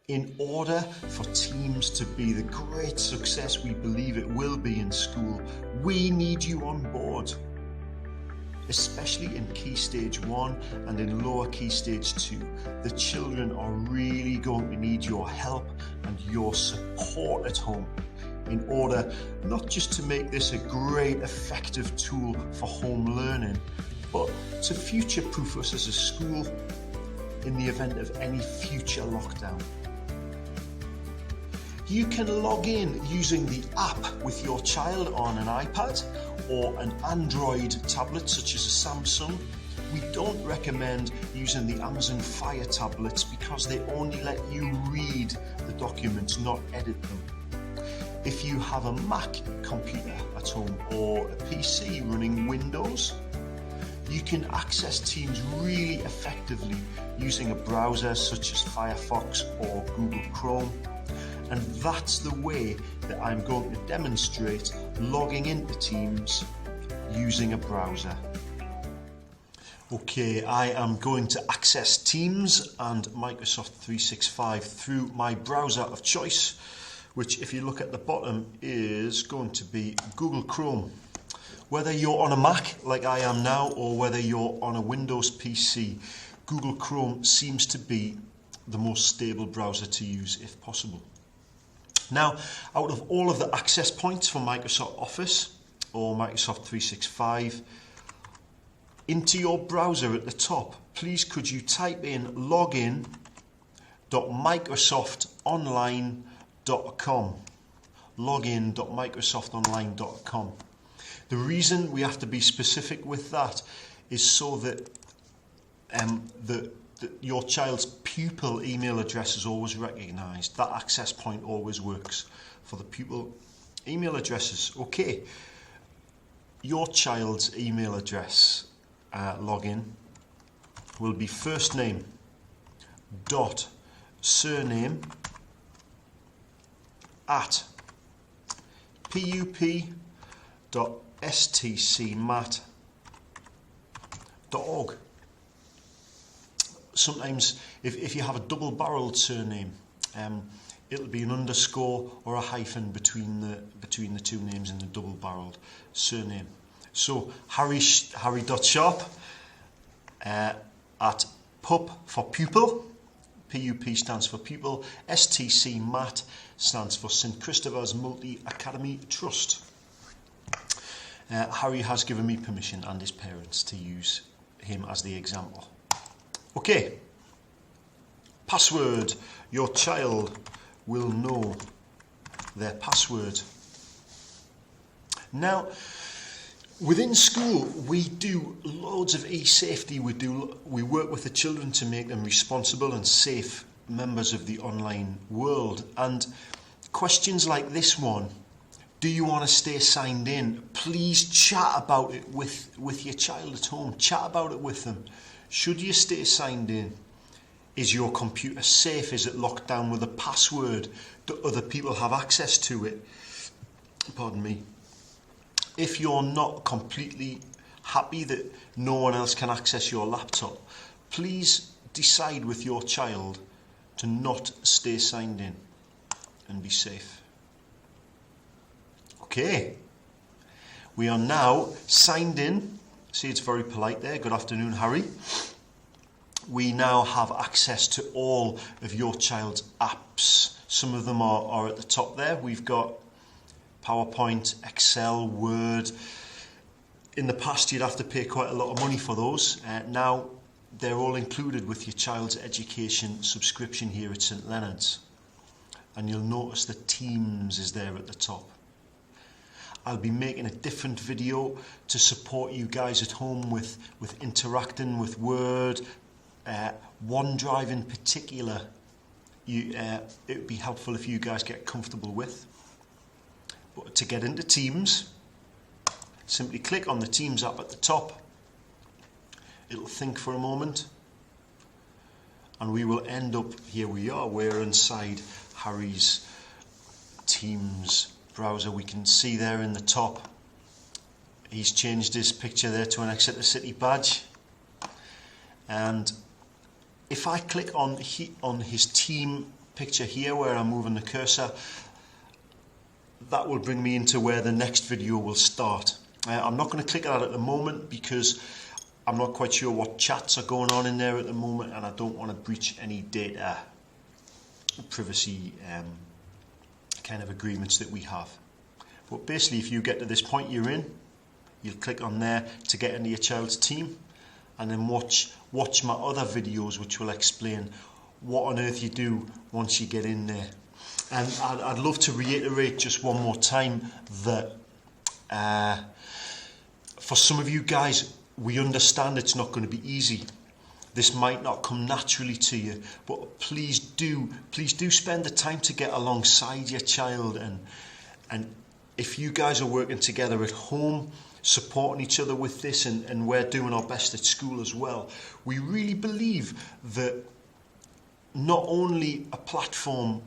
In order for Teams to be the great success we believe it will be in school, we need you on board. Especially in Key Stage 1 and in Lower Key Stage 2, the children are really going to need your help and your support at home in order not just to make this a great effective tool for home learning, but to future-proof us as a school in the event of any future lockdown. You can log in using the app with your child on an iPad or an Android tablet such as a Samsung. We don't recommend using the Amazon Fire tablets because they only let you read the documents, not edit them. If you have a Mac computer at home or a PC running Windows, you can access Teams really effectively using a browser such as Firefox or Google Chrome. And that's the way that I'm going to demonstrate logging into Teams using a browser. Okay, I am going to access Teams and Microsoft 365 through my browser of choice, which if you look at the bottom is going to be Google Chrome. Whether you're on a Mac like I am now or whether you're on a Windows PC, Google Chrome seems to be the most stable browser to use if possible. Now, out of all of the access points for Microsoft Office or Microsoft 365, into your browser at the top, please could you type in login.microsoftonline.com. Login.microsoftonline.com. The reason we have to be specific with that is so that your child's pupil email address is always recognised. That access point always works for the pupil email addresses. Okay, your child's email address login will be first name dot surname at pup.stcmat.org. Sometimes if you have a double-barreled surname, it'll be an underscore or a hyphen between the two names in the double-barreled surname. So Harry.sharp at pup for pupil, PUP stands for pupil, STCMat stands for St Christopher's Multi-Academy Trust. Harry has given me permission and his parents to use him as the example. Okay, password. Your child will know their password. Now, within school, we do loads of e-safety. We work with the children to make them responsible and safe members of the online world. And questions like this one, do you want to stay signed in? Please chat about it with your child at home. Chat about it with them. Should you stay signed in? Is your computer safe? Is it locked down with a password? Do other people have access to it? Pardon me. If you're not completely happy that no one else can access your laptop, please decide with your child to not stay signed in and be safe. Okay, we are now signed in. See, it's very polite there. Good afternoon, Harry. We now have access to all of your child's apps. Some of them are at the top there. We've got PowerPoint, Excel, Word. In the past, you'd have to pay quite a lot of money for those. Now, they're all included with your child's education subscription here at St Leonard's. And you'll notice that Teams is there at the top. I'll be making a different video to support you guys at home with interacting with Word, OneDrive in particular. It would be helpful if you guys get comfortable with. But to get into Teams, simply click on the Teams app at the top. It'll think for a moment. And we will end up, here we are, we're inside Harry's Teams browser. We can see there in the top, he's changed his picture there to an Exeter City badge. And if I click on his team picture here where I'm moving the cursor, that will bring me into where the next video will start. I'm not going to click on that at the moment because I'm not quite sure what chats are going on in there at the moment, and I don't want to breach any data privacy kind of agreements that we have. But basically, if you get to this point you're in, you'll click on there to get into your child's team, and then watch my other videos which will explain what on earth you do once you get in there. And I'd love to reiterate just one more time that for some of you guys, we understand it's not going to be easy. This might not come naturally to you, but please do spend the time to get alongside your child, and if you guys are working together at home, supporting each other with this, and we're doing our best at school as well, we really believe that not only a platform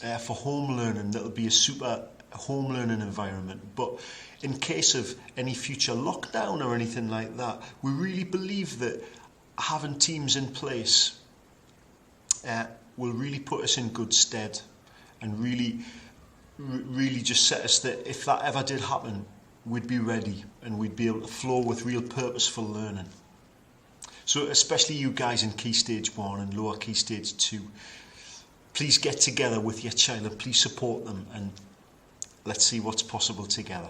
for home learning that'll be a super home learning environment, but in case of any future lockdown or anything like that, we really believe that having teams in place will really put us in good stead, and really just set us that if that ever did happen, we'd be ready and we'd be able to flow with real purposeful learning. So especially you guys in Key Stage 1 and Lower Key Stage 2, please get together with your child and please support them, and let's see what's possible together.